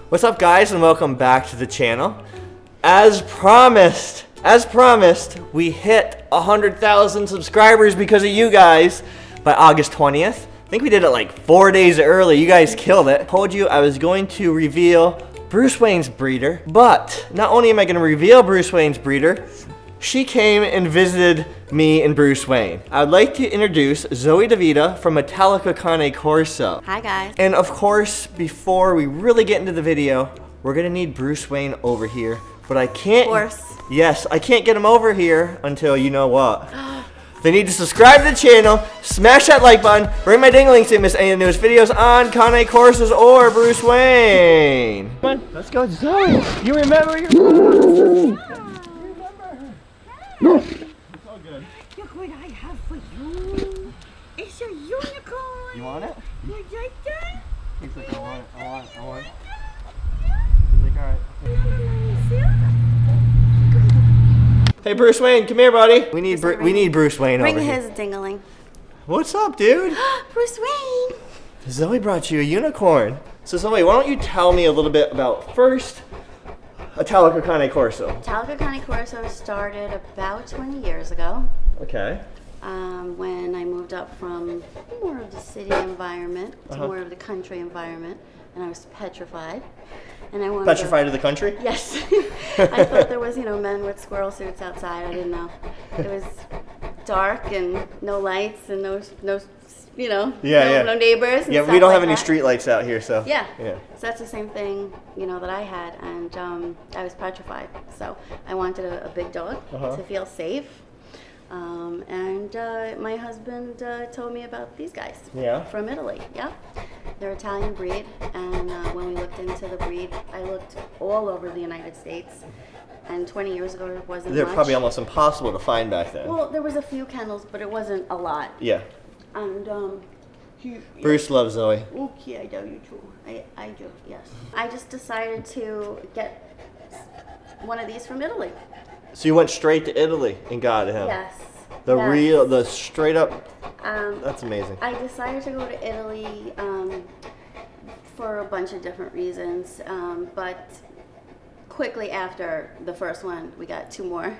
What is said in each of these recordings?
What's up, guys, and welcome back to the channel. As promised, we hit 100,000 subscribers because of you guys by August 20th. I think we did it like 4 days early. You guys killed it. I told you I was going to reveal Bruce Wayne's breeder, but not only am I going to reveal Bruce Wayne's breeder, she came and visited me and Bruce Wayne. I would like to introduce Zoe DeVita from Metallica Corso. Hi, guys. And of course, before we really get into the video, we're gonna need Bruce Wayne over here. But I can't. Of course. Yes, I can't get him over here until you know what. They need to subscribe to the channel, smash that like button, ring my ding-a-ling so you miss any of the newest videos on Corsos or Bruce Wayne. Come on, let's go, Zoe. You remember your... Look what I have for you. It's a unicorn. You want it? You like that? He's like, I want it. He's like, alright. Hey, Bruce Wayne, come here, buddy. We need Bruce Wayne over here. Ring his ding-a-ling. What's up, dude? Bruce Wayne. Zoe brought you a unicorn. So Zoe, why don't you tell me a little bit about first Metallica Corso. Metallica Corso started about 20 years ago. Okay. When I moved up from more of the city environment to more of the country environment, and I was petrified. And I wanted petrified of the country? Yes. I thought there was, men with squirrel suits outside. I didn't know. It was dark and no lights and no no neighbors. And yeah, stuff we don't like have any that. street lights out here, so. Yeah. Yeah. So that's the same thing, that I had, and I was petrified. So I wanted a big dog to feel safe. And my husband told me about these guys. Yeah. From Italy. Yeah. They're Italian breed, and when we looked into the breed, I looked all over the United States. And 20 years ago, it wasn't They're much. probably almost impossible to find back then. Well, there was a few kennels, but it wasn't a lot. Yeah. And Bruce loves Zoe. okay, I know you too. I do, yes. I just decided to get one of these from Italy. So you went straight to Italy and got him. Yes. The straight up. That's amazing. I decided to go to Italy for a bunch of different reasons, but quickly after the first one, we got two more.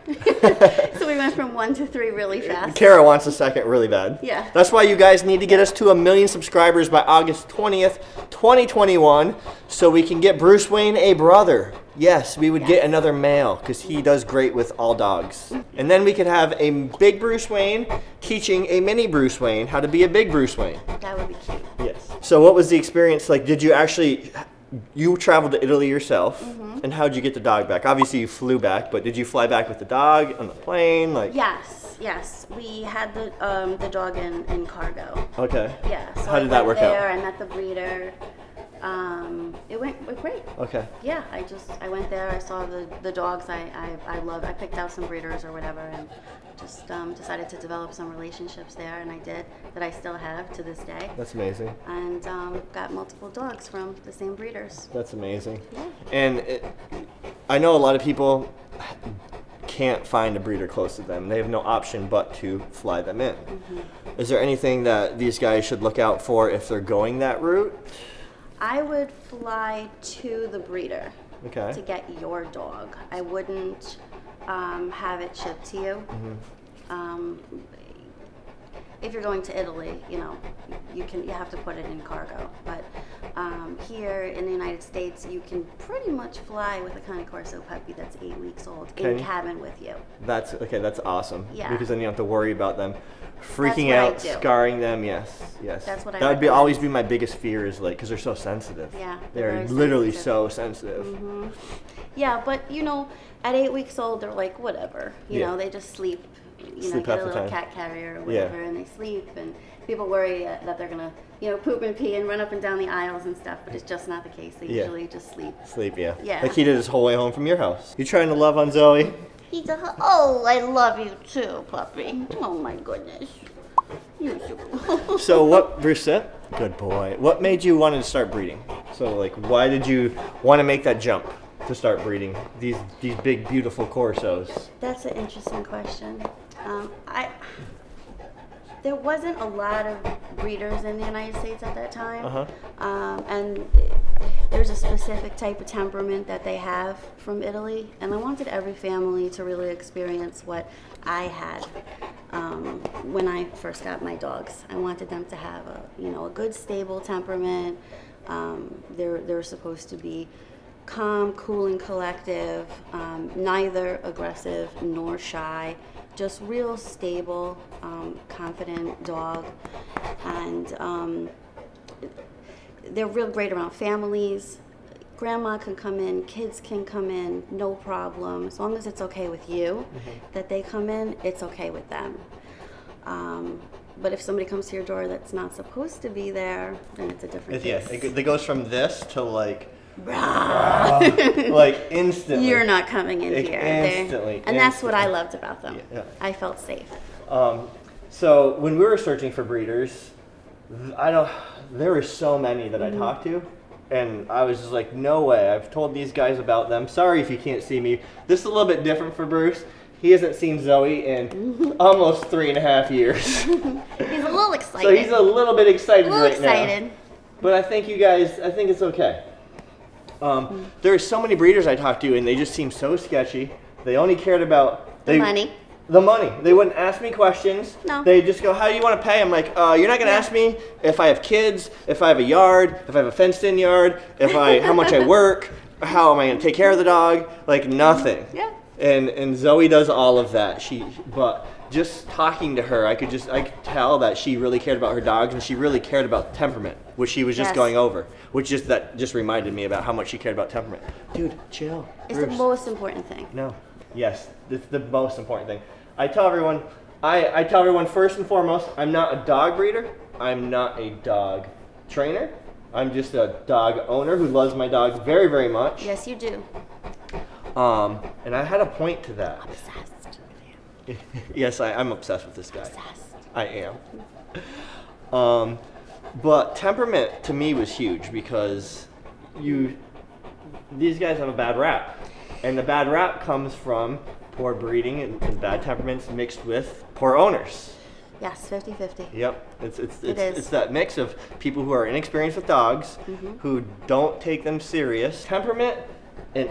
So we went from 1 to 3 really fast. Kara wants a second really bad. Yeah. That's why you guys need to get us to 1 million subscribers by August 20th, 2021, so we can get Bruce Wayne a brother. Yes, we would get another male because he does great with all dogs. And then we could have a big Bruce Wayne teaching a mini Bruce Wayne how to be a big Bruce Wayne. That would be cute. Yes. So what was the experience like? Did you actually... You traveled to Italy yourself, and how'd you get the dog back? Obviously, you flew back, but did you fly back with the dog on the plane? Yes. We had the dog in cargo. Okay. Yeah. So How did that work out? I met the breeder. It went great. Okay. Yeah, I went there. I saw the dogs I love. I picked out some breeders or whatever, and just decided to develop some relationships there, and I did, that I still have to this day. That's amazing. And got multiple dogs from the same breeders. That's amazing. Yeah. And I know a lot of people can't find a breeder close to them. They have no option but to fly them in. Is there anything that these guys should look out for if they're going that route? I would fly to the breeder to get your dog. I wouldn't have it shipped to you. If you're going to Italy, you have to put it in cargo. But here in the United States, you can pretty much fly with a Corso puppy that's 8 weeks old in cabin with you. That's okay. That's awesome. Yeah. Because then you don't have to worry about them freaking out, scarring them. Yes. That's what I That would recommend. always be my biggest fear, is like, because they're so sensitive. Yeah. They're very literally sensitive. so sensitive. Yeah, but at 8 weeks old, they're like whatever. They just sleep. Sleep Get half a the little time. cat carrier or whatever, and they sleep. And people worry that they're gonna, poop and pee and run up and down the aisles and stuff. But it's just not the case. They usually just sleep. Sleep, yeah. Yeah. Like he did his whole way home from your house. You trying to love on Zoe? He's oh, I love you too, puppy. Oh my goodness. You're so cool. So what, Bruce? Good boy. What made you want to start breeding? So like, why did you want to make that jump to start breeding these big, beautiful Corsos? That's an interesting question. There wasn't a lot of breeders in the United States at that time, and there's a specific type of temperament that they have from Italy, and I wanted every family to really experience what I had when I first got my dogs. I wanted them to have a good stable temperament. They're supposed to be calm, cool, and collective, neither aggressive nor shy, just real stable, confident dog. And they're real great around families. Grandma can come in, kids can come in, no problem. As long as it's okay with you that they come in, it's okay with them. But if somebody comes to your door that's not supposed to be there, then it's a different case. Yeah, it goes from this to like like instantly. You're not coming in here. Instantly. And that's what I loved about them. Yeah. I felt safe. So when we were searching for breeders, there were so many that I talked to, and I was just like, no way. I've told these guys about them. Sorry if you can't see me. This is a little bit different for Bruce. He hasn't seen Zoe in almost 3.5 years. He's a little excited. So he's a little bit excited right now. But I think it's okay. There are so many breeders I talked to, and they just seem so sketchy. They only cared about the money. The money. They wouldn't ask me questions. No. They just go, how do you want to pay? I'm like, you're not going to ask me if I have kids, if I have a yard, if I have a fenced-in yard, how much I work, how am I going to take care of the dog? Like, nothing. Yeah. And Zoe does all of that. But just talking to her, I could tell that she really cared about her dogs, and she really cared about temperament, which she was just going over. That just reminded me about how much she cared about temperament. Dude, chill. It's Bruce. The most important thing. No. Yes, it's the most important thing. I tell everyone first and foremost, I'm not a dog breeder. I'm not a dog trainer. I'm just a dog owner who loves my dogs very, very much. Yes, you do. And I had a point to that. Obsessed. Yes, I'm obsessed with this guy. Obsessed. I am. But temperament to me was huge because these guys have a bad rap. And the bad rap comes from poor breeding and bad temperaments mixed with poor owners. Yes, 50-50. Yep. It's that mix of people who are inexperienced with dogs, who don't take them serious. Temperament and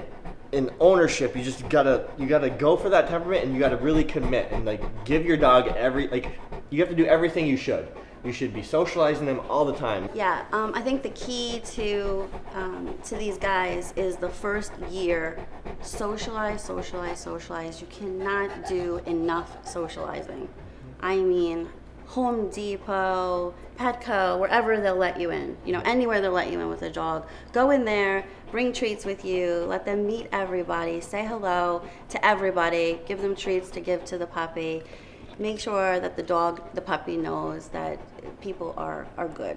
in ownership, you gotta go for that temperament, and you gotta really commit and like give your dog you have to do everything you should. You should be socializing them all the time. Yeah, I think the key to these guys is the first year, socialize. You cannot do enough socializing. I mean, Home Depot, Petco, wherever they'll let you in. Anywhere they'll let you in with a dog. Go in there, bring treats with you, let them meet everybody, say hello to everybody, give them treats to give to the puppy. Make sure that the puppy knows that people are good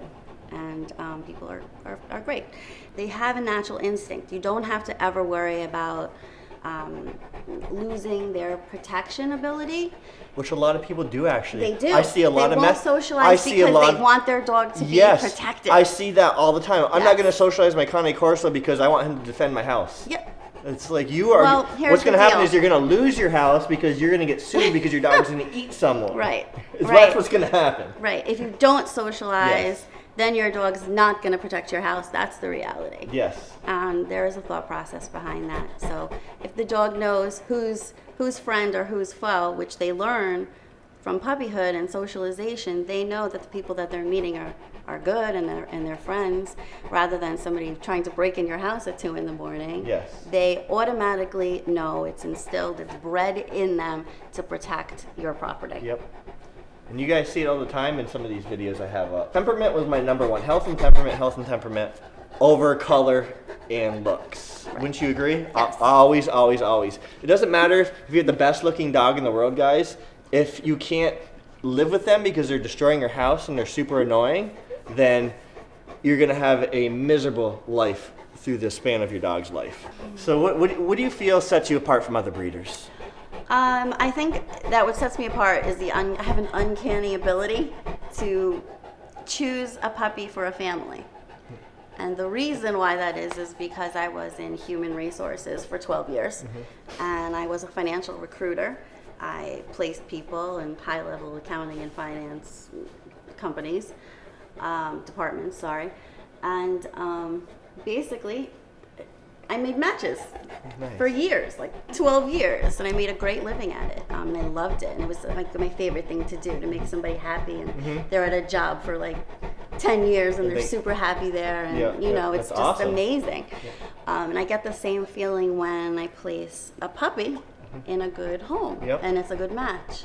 and people are great. They have a natural instinct. You don't have to ever worry about losing their protection ability. Which a lot of people do actually. They do. I see a lot they of won't socialize because they want their dog to be protected. I see that all the time. I'm not going to socialize my Corso because I want him to defend my house. Yep. It's like what's going to happen is you're going to lose your house because you're going to get sued because your dog's going to eat someone. Right. That's what's going to happen. Right. If you don't socialize, then your dog's not going to protect your house. That's the reality. Yes. And there is a thought process behind that. So if the dog knows who's friend or who's foe, which they learn from puppyhood and socialization, they know that the people that they're meeting are good and they're friends, rather than somebody trying to break in your house at 2 a.m. Yes. They automatically know, it's instilled, it's bred in them to protect your property. Yep. And you guys see it all the time in some of these videos I have up. Temperament was my number one. Health and temperament over color and looks. Right. Wouldn't you agree? Yes. Always. It doesn't matter if you have the best looking dog in the world, guys. If you can't live with them because they're destroying your house and they're super annoying, then you're going to have a miserable life through the span of your dog's life. So what do you feel sets you apart from other breeders? I think that what sets me apart is I have an uncanny ability to choose a puppy for a family. And the reason why that is because I was in human resources for 12 years, and I was a financial recruiter. I placed people in high-level accounting and finance companies, departments, sorry. And basically, I made matches for years, like 12 years, and I made a great living at it, and I loved it, and it was like my favorite thing to do, to make somebody happy, and they're at a job for like 10 years, and they're super happy there, and you know, it's that's just awesome. amazing. And I get the same feeling when I place a puppy in a good home, and it's a good match.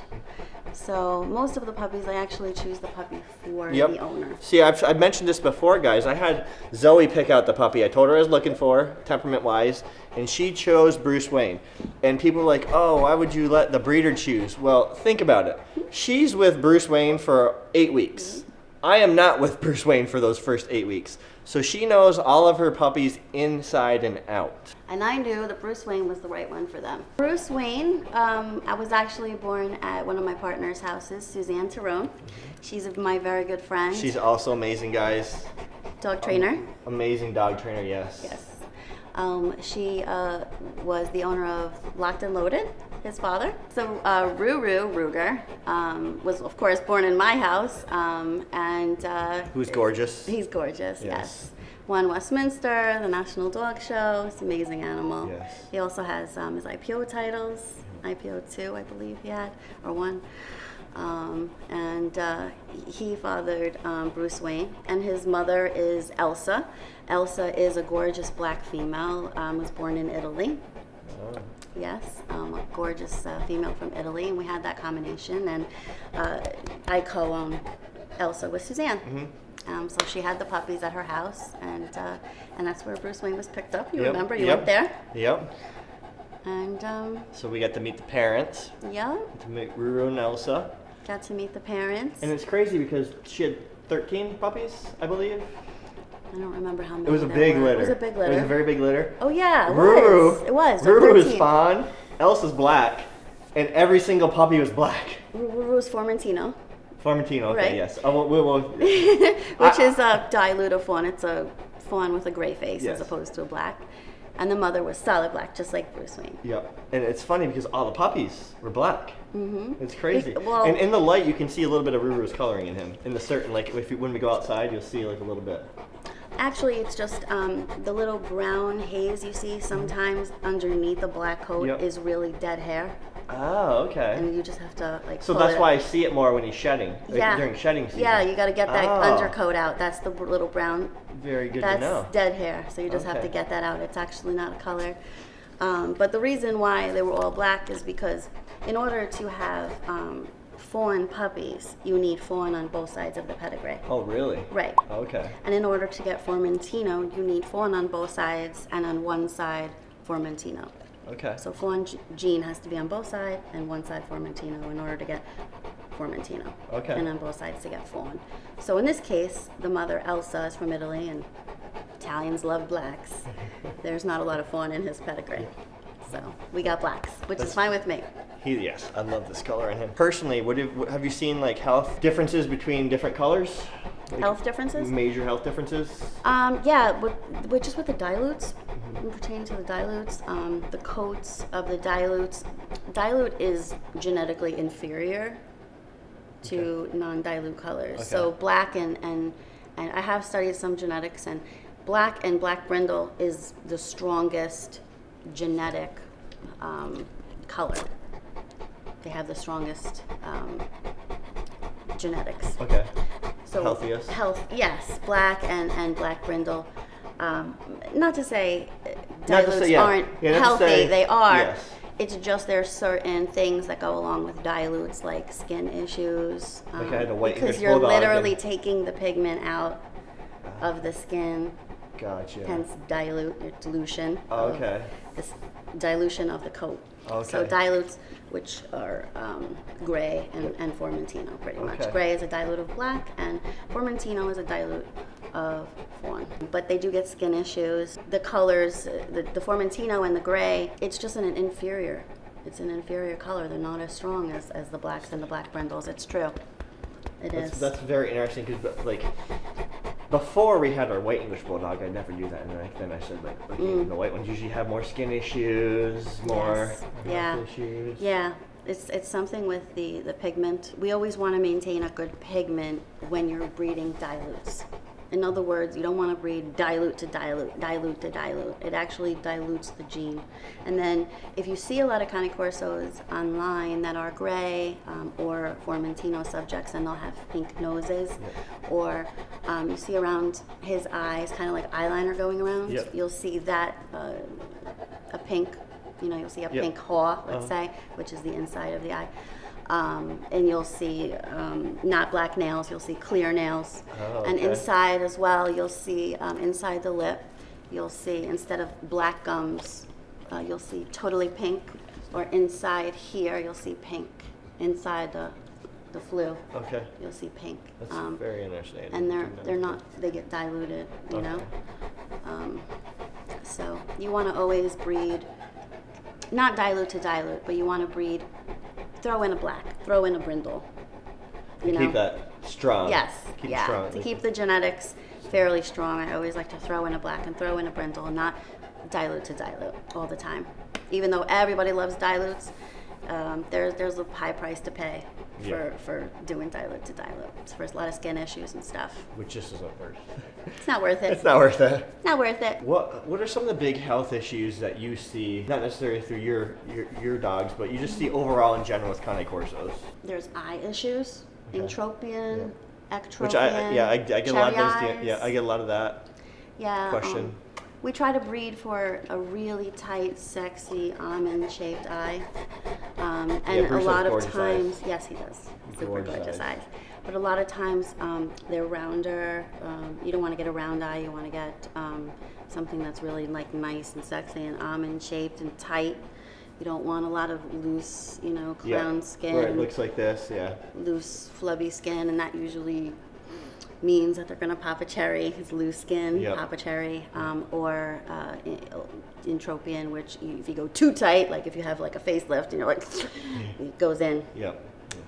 So most of the puppies, I actually choose the puppy for the owner. See, I've mentioned this before, guys. I had Zoe pick out the puppy I told her I was looking for, temperament-wise, and she chose Bruce Wayne. And people were like, oh, why would you let the breeder choose? Well, think about it. She's with Bruce Wayne for 8 weeks. I am not with Bruce Wayne for those first 8 weeks. So she knows all of her puppies inside and out. And I knew that Bruce Wayne was the right one for them. Bruce Wayne, I was actually born at one of my partner's houses, Suzanne Tyrone. She's my very good friend. She's also amazing, guys. Dog trainer. Amazing dog trainer, yes. Yes. She was the owner of Locked and Loaded, his father. So Ruru Ruger was, of course, born in my house. Who's gorgeous. He's gorgeous, yes. Won Westminster, the National Dog Show. It's an amazing animal. Yes. He also has his IPO titles, IPO 2, I believe he had, or 1. He fathered Bruce Wayne, and his mother is Elsa. Elsa is a gorgeous black female, was born in Italy. Oh. Yes, a gorgeous female from Italy, and we had that combination, and I co-own Elsa with Suzanne. So she had the puppies at her house, and that's where Bruce Wayne was picked up. You remember? You went there? Yep. And so we got to meet the parents. Yeah. To meet Ruru and Elsa. Got to meet the parents. And it's crazy because she had 13 puppies, I believe. I don't remember how many. It was a big litter. It was a big litter. It was a very big litter. Oh yeah, it Ruru, was. It was. Ruru was 13. fawn. Elsa's black, and every single puppy was black. Ruru was Formentino. Formentino, okay, Right. yes. Oh, we'll Which is a dilute of fawn. It's a fawn with a gray face Yes. as opposed to a black. And the mother was solid black, just like Bruce Wayne. Yep. And it's funny because all the puppies were black. It's crazy. Well, and in the light, you can see a little bit of Ruru's coloring in him. In the certain, like when we go outside, you'll see like a little bit. actually, it's just the little brown haze you see sometimes underneath the black coat is really dead hair. Oh, okay. And you just have to like. So pull that's it. why I see it more when he's shedding. Like during shedding season. Yeah, you got to get that undercoat out. That's the little brown. Very good That's to know. dead hair, so you just have to get that out. It's actually not a color. But the reason why they were all black is because in order to have fawn puppies, you need fawn on both sides of the pedigree. Oh, really? Right. Okay. And in order to get Formentino, you need fawn on both sides, and on one side, Formentino. Okay. So fawn gene has to be on both sides, and one side Formentino in order to get Formentino. Okay. And on both sides to get fawn. So in this case, the mother, Elsa, is from Italy, and Italians love blacks. There's not a lot of fawn in his pedigree. So we got blacks, which is fine with me. Yes, I love this color in him. Personally, have you seen like health differences between different colors? Like Health differences? Major health differences? Yeah, just with the dilutes, pertaining to the dilutes, the coats of the dilutes. Dilute is genetically inferior to non-dilute colors. Okay. So black and I have studied some genetics, and black and black brindle is the strongest genetic color. They have the strongest genetics. Okay. So Healthiest? Yes, black and black brindle. Not to say Not to dilutes say, yeah. aren't Yeah, not to healthy, say- they are. yes. It's just there's certain things that go along with dilutes, like skin issues. Like I had a white because English you're bulldog literally and- taking the pigment out of the skin, Gotcha. hence dilution. Oh, okay. This dilution of the coat. Okay. So dilutes, which are gray and Formentino, pretty much. Okay. Gray is a dilute of black, and Formentino is a dilute of fawn. But they do get skin issues. The colors, the Formentino and the gray, it's just an inferior. It's an inferior color. They're not as strong as the blacks and the black brindles. It's true. It is. That's very interesting because like before we had our white English bulldog, I never knew that, and then I said like the white ones usually have more skin issues, more Yes. health issues. Yeah, it's something with the pigment. We always want to maintain a good pigment when you're breeding dilutes. In other words, you don't want to breed dilute to dilute, dilute to dilute. It actually dilutes the gene. And then if you see a lot of Cane Corsos online that are gray or Formentino subjects and they'll have pink noses, or you see around his eyes kind of like eyeliner going around, you'll see that a pink, you'll see a pink haw, let's say, which is the inside of the eye. And you'll see not black nails, you'll see clear nails. And inside as well, you'll see inside the lip, you'll see instead of black gums, you'll see totally pink, or inside here, you'll see pink. Inside the flu, you'll see pink. That's very interesting. And they're not, they get diluted, you know. So you want to always breed, not dilute to dilute, but you want to breed. Throw in a black, throw in a brindle. Keep that strong. Yes, keep it strong. To keep the genetics fairly strong, I always like to throw in a black and throw in a brindle, and not dilute to dilute all the time. Even though everybody loves dilutes, there's a high price to pay for doing dilute to dilute. It's for a lot of skin issues and stuff. Which just isn't worth it. It's not worth it. It's not worth it. Not worth it. What are some of the big health issues that you see, not necessarily through your dogs, but you just see overall in general with Cane Corsos? There's eye issues, entropion, ectropion. Which I get a lot of those. eyes. Yeah, I get a lot of that. Question. We try to breed for a really tight, sexy, almond-shaped eye. And a lot of times, yes, he does. Super gorgeous eyes. But a lot of times they're rounder. You don't want to get a round eye. You want to get something that's really like nice and sexy and almond-shaped and tight. You don't want a lot of loose, clown skin. Where it looks like this, loose, flubby skin, and that usually means that they're going to pop a cherry. It's loose skin, pop a cherry, or entropion, which if you go too tight, like if you have like a facelift, it goes in.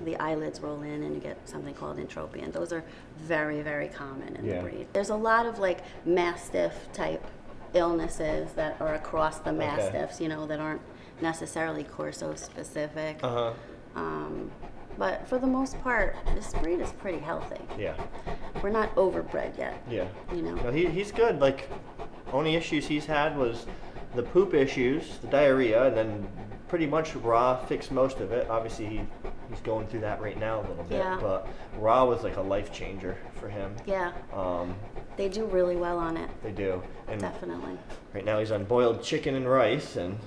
The eyelids roll in, and you get something called entropion. Those are very, very common in the breed. There's a lot of like mastiff type illnesses that are across the mastiffs, that aren't necessarily Corso specific. But for the most part, this breed is pretty healthy. We're not overbred yet. No, he's good. Like, only issues he's had was the poop issues, the diarrhea, and then pretty much Raw fixed most of it. Obviously, he's going through that right now a little bit, but Raw was like a life changer for him. They do really well on it. They do. And definitely. Right now he's on boiled chicken and rice, and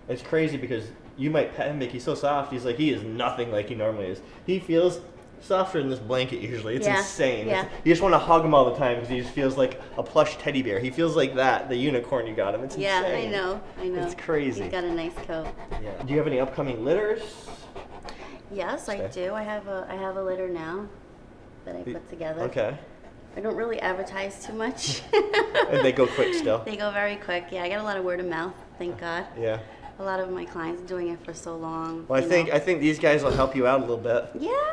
it's crazy because you might pet him, like he's so soft. He is nothing like he normally is. He feels softer than this blanket usually. It's insane. You just want to hug him all the time because he just feels like a plush teddy bear. He feels like the unicorn you got him. It's insane. I know. It's crazy. He's got a nice coat. Do you have any upcoming litters? Yes, I do. I have a litter now that I put together. I don't really advertise too much. And they go quick still? They go very quick. I get a lot of word of mouth, thank God. A lot of my clients are doing it for so long. Well, I think these guys will help you out a little bit.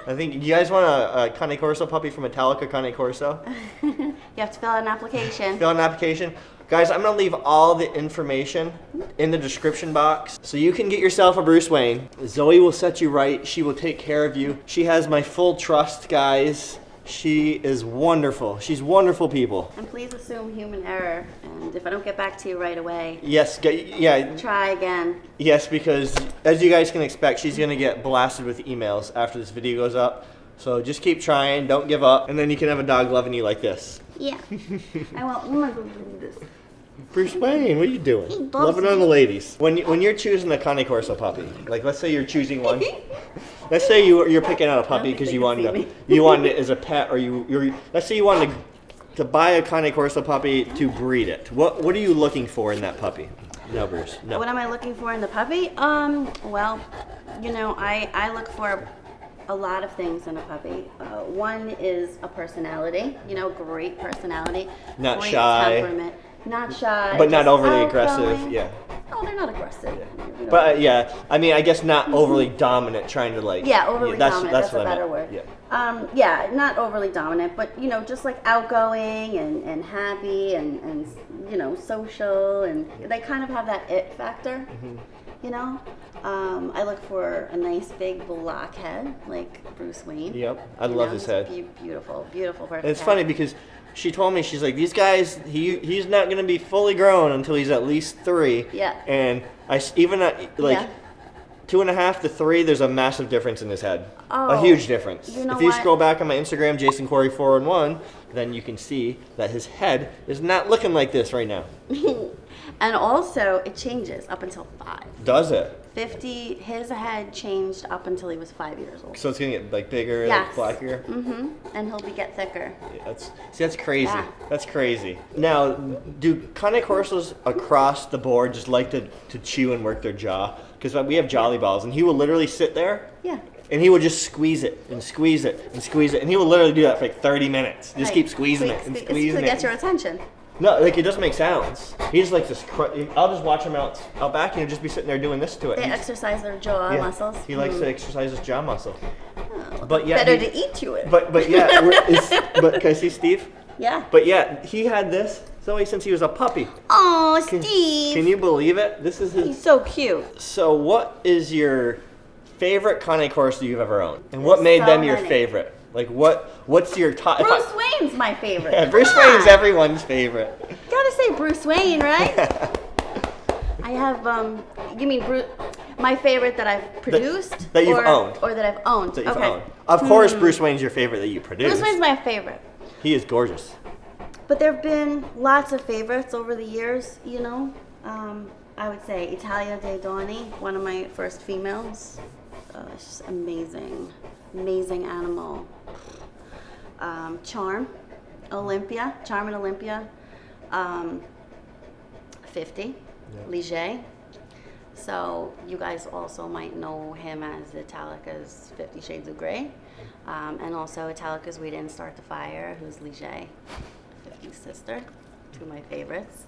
I think you guys want a Cane Corso puppy from Metallica Cane Corso? You have to fill out an application. Guys, I'm going to leave all the information in the description box so you can get yourself a Bruce Wayne. Zoe will set you right. She will take care of you. She has my full trust, guys. She is wonderful. She's wonderful people. And please assume human error. And if I don't get back to you right away, try again. Yes, because as you guys can expect, she's going to get blasted with emails after this video goes up. So just keep trying. Don't give up. And then you can have a dog loving you like this. I won't. I'm going to do this. Bruce Wayne, what are you doing? Loving on the ladies. When you're choosing a Cane Corso puppy, like let's say you're choosing one. Let's say you're picking out a puppy because you wanted it as a pet, or let's say you wanted to buy a Cane Corso puppy to breed it. What are you looking for in that puppy? No, Bruce. No. What am I looking for in the puppy? Well, I look for a lot of things in a puppy. One is a personality. Great personality. Not great shy. Temperament. Not shy. But not overly aggressive. No, they're not aggressive. You know. But yeah, I mean, I guess not overly dominant, trying to like. Yeah, overly dominant. That's a what I better meant. word. Yeah. Yeah, not overly dominant, but just like outgoing and happy and social, and they kind of have that it factor. You know, I look for a nice big black head like Bruce Wayne. Yep, I love his head. Beautiful, beautiful, perfect. And it's head. funny because she told me, she's like, these guys, he's not going to be fully grown until he's at least 3. Yeah. And even at 2.5 to 3, there's a massive difference in his head. Oh, a huge difference. you know if you what? scroll back on my Instagram, JasonCorey411, then you can see that his head is not looking like this right now. And also, it changes up until 5. Does it? 50, his head changed up until he was 5 years old. So it's going to get like bigger, Yes. like blacker? And he'll get thicker. Yeah, that's crazy. Yeah. That's crazy. Now, do Cane Corsos across the board just like to chew and work their jaw? Because we have Jolly Balls, and he will literally sit there. Yeah. And he would just squeeze it and squeeze it and squeeze it, and he will literally do that for like 30 minutes. Just keep squeezing it and squeezing to it. get your attention. No, like it doesn't make sounds. He just like this. I'll just watch him out back, and he'll just be sitting there doing this to it. They exercise their jaw muscles. He likes to exercise his jaw muscle. Oh, But yeah, better to eat to it. But yeah, but can I see Steve? Yeah. But yeah, he had this Zoe since he was a puppy. Oh, Steve. Can you believe it? This is his. He's so cute. So, what is your favorite Cane Corso you've ever owned, and what made them your favorite? Like, what's your top? Bruce Wayne's my favorite. Yeah, Bruce Wayne's everyone's favorite. Gotta say Bruce Wayne, right? I have, you mean my favorite that I've produced? That you've owned. Or that I've owned. That you've owned. Of course, Bruce Wayne's your favorite that you produced. Bruce Wayne's my favorite. He is gorgeous. But there have been lots of favorites over the years, I would say Italia dei Doni, one of my first females. It's just amazing. Amazing animal. Charm and Olympia. 50, Liger. So you guys also might know him as Italica's 50 Shades of Grey. And also Italica's We Didn't Start the Fire, who's Liger, 50's sister, 2 of my favorites.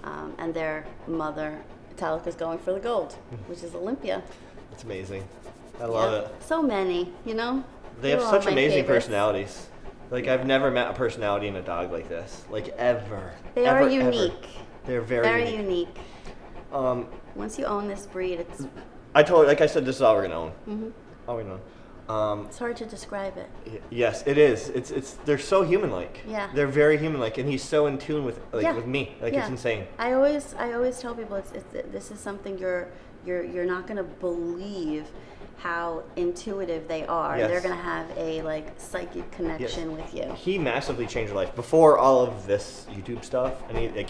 And their mother, Italica's going for the gold, which is Olympia. It's amazing. I love it. So many, They have They're such all my amazing favorites. personalities. Like, I've never met a personality in a dog like this. Like, ever. They Ever, are ever. unique. They're very unique. Once you own this breed, it's I told her, like I said, this is all we're going to own. All we're going to own. it's hard to describe it. Yes, it is. They're so human-like. Yeah. They're very human-like, and he's so in tune with with me. Like, it's insane. I always tell people this is something you're not gonna believe how intuitive they are. Yes. They're gonna have a psychic connection with you. He massively changed our life. Before all of this YouTube stuff, and he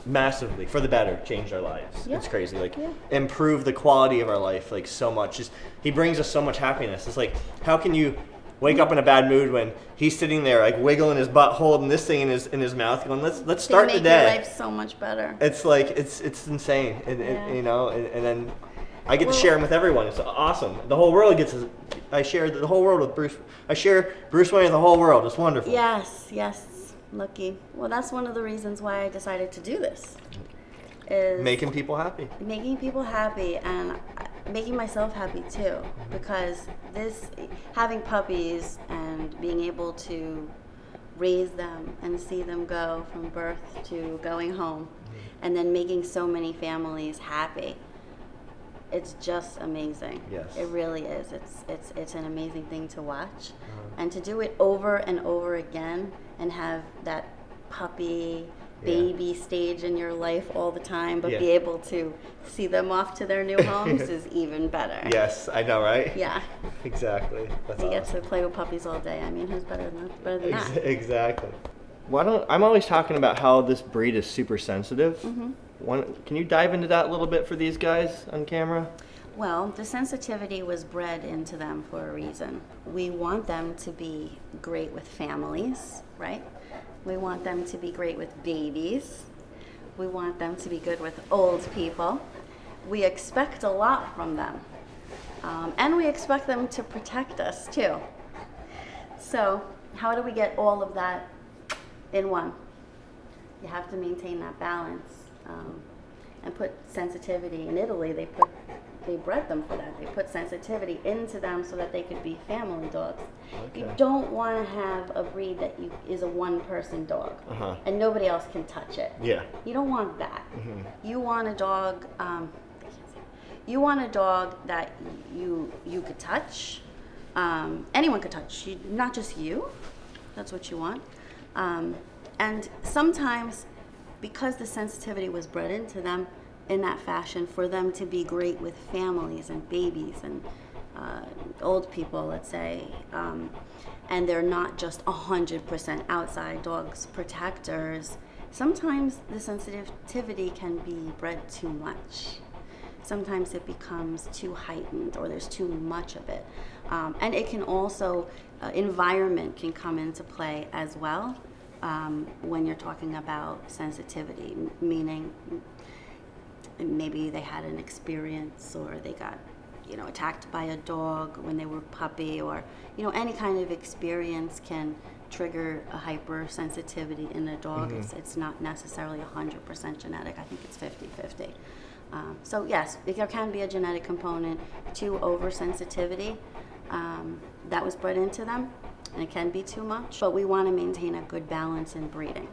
massively, for the better, changed our lives. Yeah. It's crazy. Yeah. Improved the quality of our life so much. He brings us so much happiness. It's like, how can you wake up in a bad mood when he's sitting there wiggling his butt, holding this thing in his mouth, going, let's start the day. They make your life so much better. It's like it's insane, and then I get to share them with everyone. It's awesome. The whole world gets. I share the whole world with Bruce. I share Bruce Wayne with the whole world. It's wonderful. Yes. Lucky. Well, that's one of the reasons why I decided to do this. Is Making people happy. making people happy and making myself happy too, because having puppies and being able to raise them and see them go from birth to going home, and then making so many families happy, it's just amazing. Yes. It really is. It's an amazing thing to watch, and to do it over and over again, and have that puppy baby stage in your life all the time, but be able to see them off to their new homes is even better. Yes, I know, right? Yeah. Exactly. That's You awesome. get to play with puppies all day. I mean, who's better than that? Exactly. I'm always talking about how this breed is super sensitive. Can you dive into that a little bit for these guys on camera? Well, the sensitivity was bred into them for a reason. We want them to be great with families, right? We want them to be great with babies. We want them to be good with old people. We expect a lot from them. And we expect them to protect us too. So how do we get all of that in one? You have to maintain that balance. and put sensitivity. In Italy, they bred them for that. They put sensitivity into them so that they could be family dogs. Okay. You don't want to have a breed that is a one-person dog, and nobody else can touch it. Yeah. You don't want that. You want a dog. You want a dog that you could touch. Anyone could touch. Not just you. That's what you want. And sometimes, because the sensitivity was bred into them in that fashion, for them to be great with families and babies and old people, let's say, and they're not just 100% outside dogs, protectors, sometimes the sensitivity can be bred too much. Sometimes it becomes too heightened, or there's too much of it. And it can also, environment can come into play as well when you're talking about sensitivity, meaning maybe they had an experience, or they got, attacked by a dog when they were a puppy, or, any kind of experience can trigger a hypersensitivity in a dog. It's not necessarily 100% genetic. I think it's 50-50. So yes, there can be a genetic component to oversensitivity that was bred into them, and it can be too much. But we want to maintain a good balance in breeding.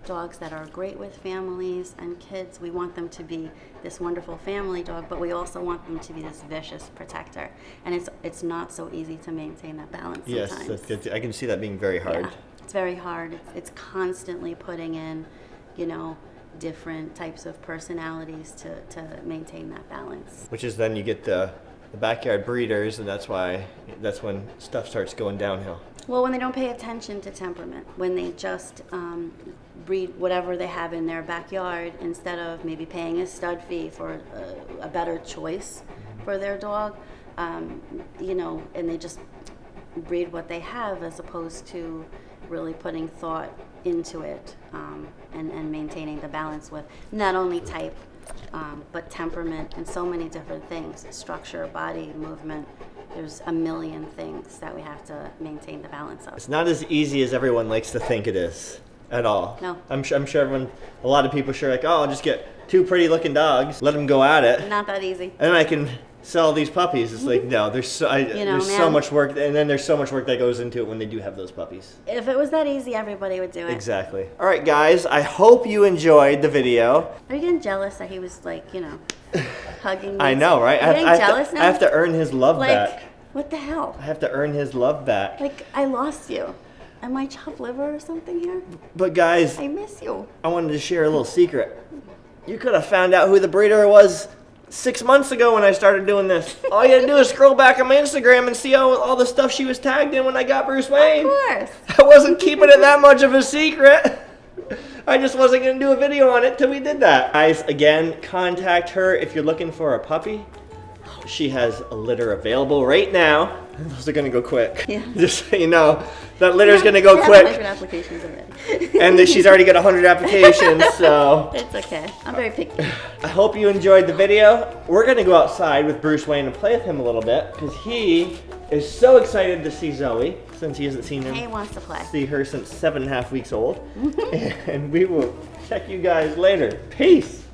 Dogs that are great with families and kids, we want them to be this wonderful family dog, but we also want them to be this vicious protector. And it's not so easy to maintain that balance sometimes. Yes, I can see that being very hard. Yeah, it's very hard. It's constantly putting in, different types of personalities to maintain that balance. Which is then you get the backyard breeders, and that's when stuff starts going downhill. Well, when they don't pay attention to temperament, when they just breed whatever they have in their backyard instead of maybe paying a stud fee for a better choice for their dog, and they just breed what they have as opposed to really putting thought into it and maintaining the balance with not only type but temperament and so many different things, structure, body, movement. There's a million things that we have to maintain the balance of. It's not as easy as everyone likes to think it is at all. No. I'm sure a lot of people are like, oh, I'll just get two pretty looking dogs, let them go at it. Not that easy. And then I can sell these puppies. It's like, no, there's so much work, and then there's so much work that goes into it when they do have those puppies. If it was that easy, everybody would do it. Exactly. All right, guys, I hope you enjoyed the video. Are you getting jealous that he was hugging me? I know, right? Are you getting jealous now? I have to earn his love back. What the hell? I have to earn his love back. I lost you. Am I chopped liver or something here? But guys, I miss you. I wanted to share a little secret. You could have found out who the breeder was 6 months ago when I started doing this. All you had to do is scroll back on my Instagram and see all the stuff she was tagged in when I got Bruce Wayne. Of course. I wasn't keeping it that much of a secret. I just wasn't going to do a video on it till we did that. Guys, again, contact her if you're looking for a puppy. She has a litter available right now. Those are going to go quick. Yeah. Just so you know, that litter's going to go quick. 100 applications already. And she's already got 100 applications, so. It's okay. I'm very picky. I hope you enjoyed the video. We're going to go outside with Bruce Wayne and play with him a little bit, because he is so excited to see Zoe, since he hasn't seen He wants to play. see her since 7.5 weeks old. And we will check you guys later. Peace.